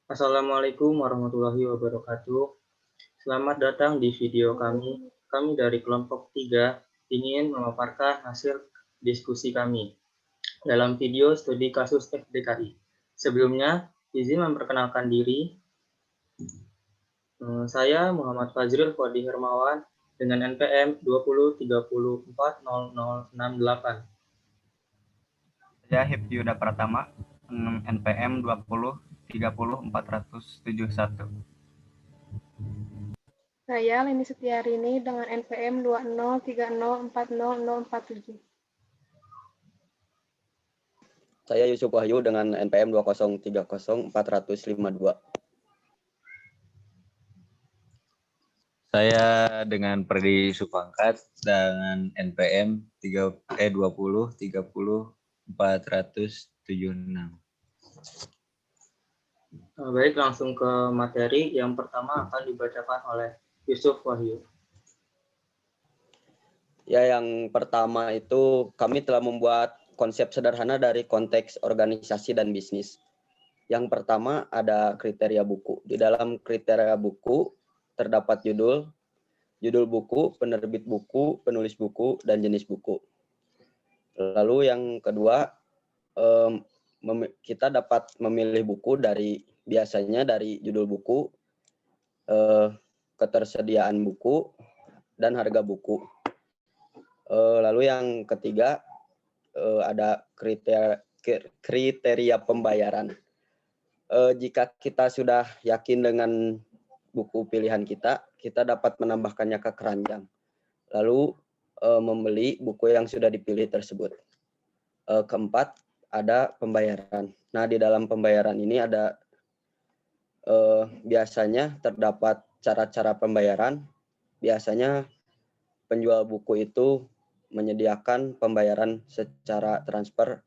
Assalamualaikum warahmatullahi wabarakatuh. Selamat datang di video kami. Kami dari kelompok 3 ingin memaparkan hasil diskusi kami dalam video studi kasus FDKI. Sebelumnya, izin memperkenalkan diri. Saya Muhammad Fajril Fadi Hermawan dengan NPM 2030400068. Saya Hifdi Yuda Pratama, NPM 2030304171. Saya Leni Setiarini dengan NPM 2030400047. Saya Yusuf Wahyu dengan NPM 20304052. Saya dengan Perdi Supangkat dengan NPM 2030400476. Baik, langsung ke materi. Yang pertama akan dibacakan oleh Yusuf Wahyu. Ya, yang pertama itu kami telah membuat konsep sederhana dari konteks organisasi dan bisnis. Yang pertama ada kriteria buku. Di dalam kriteria buku terdapat judul buku, penerbit buku, penulis buku, dan jenis buku. Lalu yang kedua, kita dapat memilih buku biasanya dari judul buku, ketersediaan buku, dan harga buku. Lalu yang ketiga, ada kriteria pembayaran. Jika kita sudah yakin dengan buku pilihan kita dapat menambahkannya ke keranjang. Lalu membeli buku yang sudah dipilih tersebut. Keempat, ada pembayaran. Nah, di dalam pembayaran ini ada biasanya terdapat cara-cara pembayaran. Biasanya penjual buku itu menyediakan pembayaran secara transfer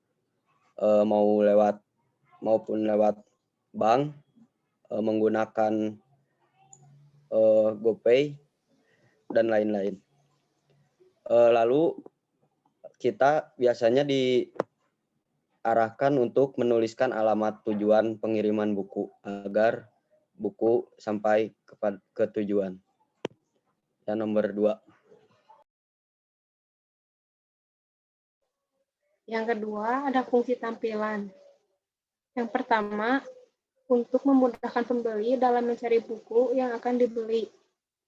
maupun lewat bank, menggunakan GoPay dan lain-lain. Lalu kita biasanya diarahkan untuk menuliskan alamat tujuan pengiriman buku agar buku sampai ke tujuan. Dan nomor 2. Yang kedua, ada fungsi tampilan. Yang pertama, untuk memudahkan pembeli dalam mencari buku yang akan dibeli.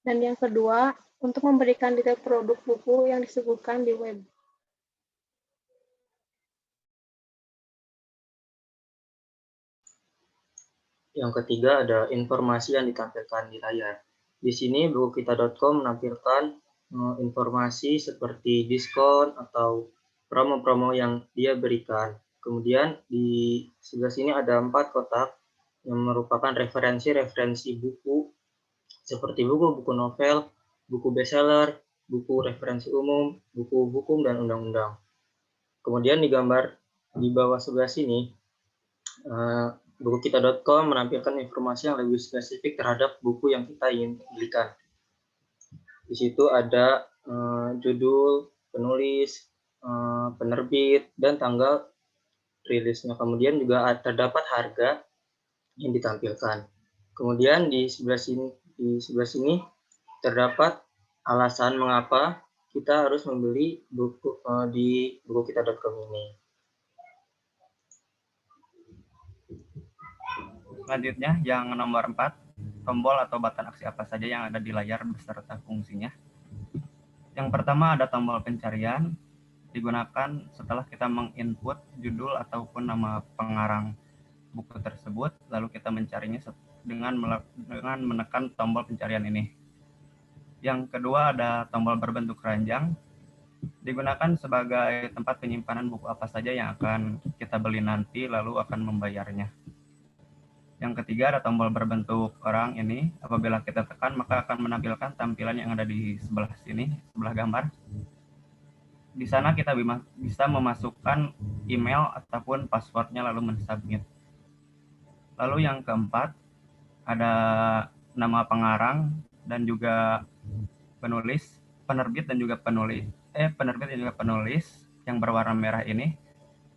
Dan yang kedua, untuk memberikan detail produk buku yang disuguhkan di web. Yang ketiga ada informasi yang ditampilkan di layar. Di sini bukukita.com menampilkan informasi seperti diskon atau promo-promo yang dia berikan. Kemudian di sebelah sini ada 4 kotak yang merupakan referensi buku seperti buku novel, buku bestseller, buku referensi umum, buku hukum dan undang-undang. Kemudian di gambar di bawah sebelah sini bukukita.com menampilkan informasi yang lebih spesifik terhadap buku yang kita ingin belikan. Di situ ada judul, penulis, penerbit, dan tanggal rilisnya. Kemudian juga terdapat harga yang ditampilkan. Kemudian di sebelah sini terdapat alasan mengapa kita harus membeli buku di bukukita.com ini. Selanjutnya, yang nomor 4, tombol atau button aksi apa saja yang ada di layar beserta fungsinya. Yang pertama ada tombol pencarian, digunakan setelah kita menginput judul ataupun nama pengarang buku tersebut, lalu kita mencarinya dengan menekan tombol pencarian ini. Yang kedua ada tombol berbentuk keranjang, digunakan sebagai tempat penyimpanan buku apa saja yang akan kita beli nanti, lalu akan membayarnya. Yang ketiga ada tombol berbentuk orang ini, apabila kita tekan maka akan menampilkan tampilan yang ada di sebelah sini, sebelah gambar. Di sana kita bisa memasukkan email ataupun passwordnya lalu mensubmit. Lalu yang keempat ada nama pengarang dan juga penerbit dan juga penulis yang berwarna merah ini.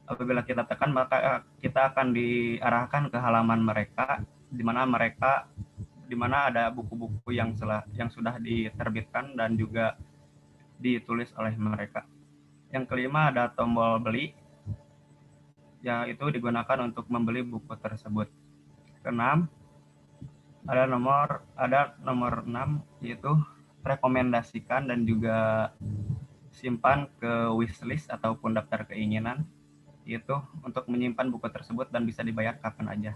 Apabila kita tekan maka kita akan diarahkan ke halaman mereka di mana ada buku-buku yang sudah diterbitkan dan juga ditulis oleh mereka. Yang kelima ada tombol beli, yaitu digunakan untuk membeli buku tersebut. Keenam, ada nomor 6, yaitu rekomendasikan dan juga simpan ke wishlist ataupun daftar keinginan, yaitu untuk menyimpan buku tersebut dan bisa dibayar kapan aja.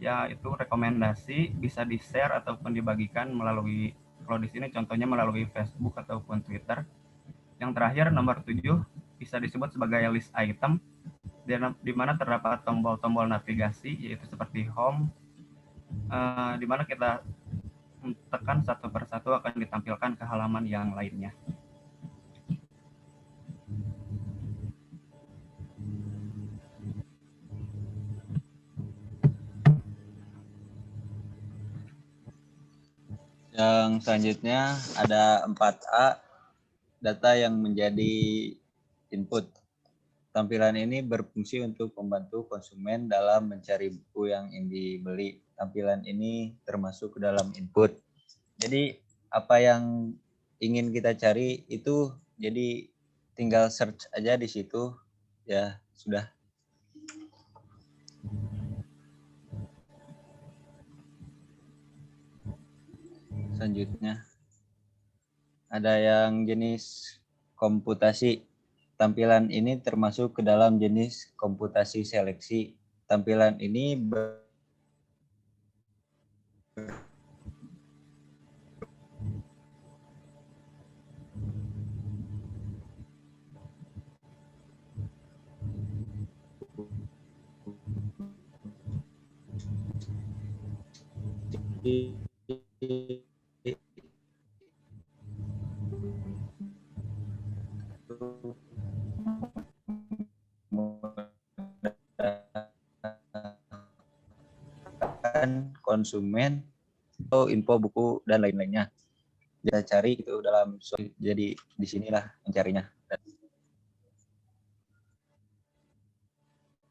Yaitu rekomendasi bisa di-share ataupun dibagikan melalui, kalau di sini contohnya melalui Facebook ataupun Twitter. Yang terakhir nomor 7 bisa disebut sebagai list item, di mana terdapat tombol-tombol navigasi, yaitu seperti home, di mana kita tekan satu persatu akan ditampilkan ke halaman yang lainnya. Yang selanjutnya ada 4A, data yang menjadi input. Tampilan ini berfungsi untuk membantu konsumen dalam mencari buku yang ingin dibeli. Tampilan ini termasuk ke dalam input. Jadi apa yang ingin kita cari itu jadi tinggal search aja di situ, ya sudah. Selanjutnya ada yang jenis komputasi. Tampilan ini termasuk ke dalam jenis komputasi seleksi. Tampilan ini konsumen atau info buku dan lain-lainnya. Kita cari itu dalam, jadi di sinilah mencarinya.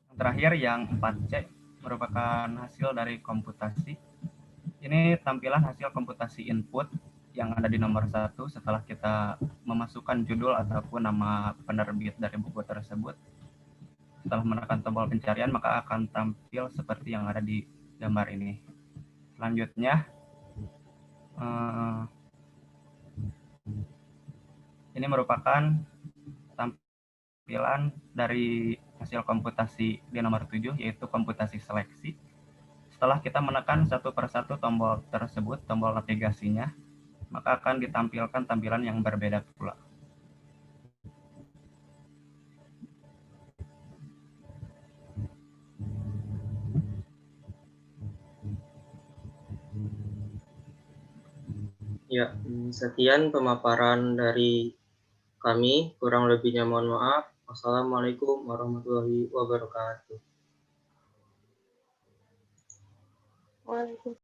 Yang terakhir yang 4C merupakan hasil dari komputasi. Ini tampilan hasil komputasi input yang ada di nomor 1 setelah kita memasukkan judul ataupun nama penerbit dari buku tersebut. Setelah menekan tombol pencarian, maka akan tampil seperti yang ada di gambar ini. Selanjutnya, ini merupakan tampilan dari hasil komputasi di nomor 7, yaitu komputasi seleksi. Setelah kita menekan satu persatu tombol tersebut, tombol navigasinya, maka akan ditampilkan tampilan yang berbeda pula. Ya, sekian pemaparan dari kami. Kurang lebihnya mohon maaf. Wassalamualaikum warahmatullahi wabarakatuh. Waalaikumsalam.